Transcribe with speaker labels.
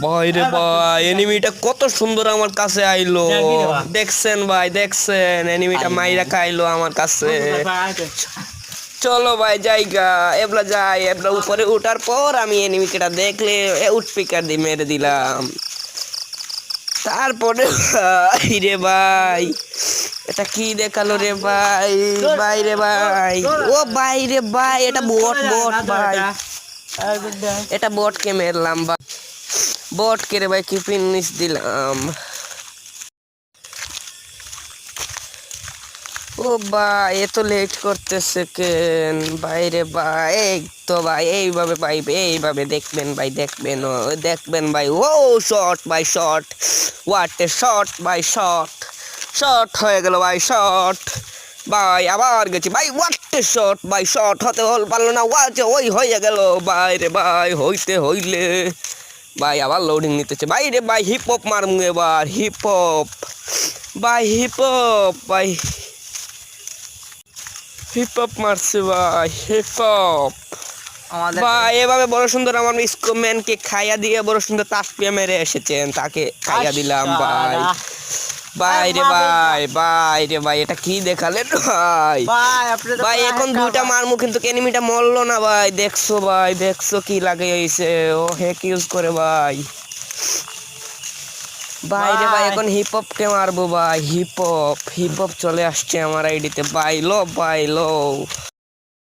Speaker 1: ভাই রে ভাই, এনিমিটা কত সুন্দর আমার কাছে আইলো। দেখছেন ভাই, দেখছেন এনিমিটা মাইরা খাইলো আমার কাছে। চলো ভাই জায়গা এবলা যাই, এবলা উপরে উঠার পর আমি এনিমিটা দেখলে উঠপিকার দিয়ে মেরে দিলাম। তারপরে ভাই রে ভাই, এটা কি দেখালো রে ভাই, ভাই রে ভাই, ও ভাই রে ভাই, এটা বট বট ভাই, এটা বটকে মেরলাম ভাই, বটকে রে ভাই কি ফিনিশ দিলাম। ও ভাই এত লেট করতেছে কেন ভাই রে ভাই, এই তো ভাই এইভাবে ভাই, এইভাবে দেখবেন ভাই, দেখবেন ও দেখবেন ভাই, ও শট ভাই শট, হোয়াট এ শট ভাই, শট শট হয়ে গেল ভাই, শট ভাই, আবার গেছি ভাই, হোয়াট এ শট ভাই, শট হতে পারলো না, ওয়াচ ওই হয়ে গেল ভাই রে ভাই, হইতে হইলে ভাই আবার লোডিং নিতেছে ভাই রে ভাই, হিপ হপ মারমু এবার, হিপ হপ ভাই, হিপ হপ ভাই, হিপ হপ মারছে ভাই, হিপ হপ ভাই, এভাবে বড় সুন্দর আমার স্কোম্যানকে খাইয়া দিয়ে বড় সুন্দর তাসপিয়া মেরে এসেছেন, তাকে খাইয়া দিলাম ভাই, ভাই রে ভাই, ভাই রে ভাই, এটা কি দেখালেন ভাই, ভাই এখন দুইটা মারমু কিন্তু এনিমিটা মরলো না ভাই, দেখছো ভাই, দেখছো কি লাগে হইছে, ও হ্যাক ইউজ করে ভাই, ভাই রে ভাই, এখন হিপ হপ কে মারবো ভাই, হিপ হপ, হিপ হপ চলে আসছে আমার আইডিতে ভাই, লো ভাই লো।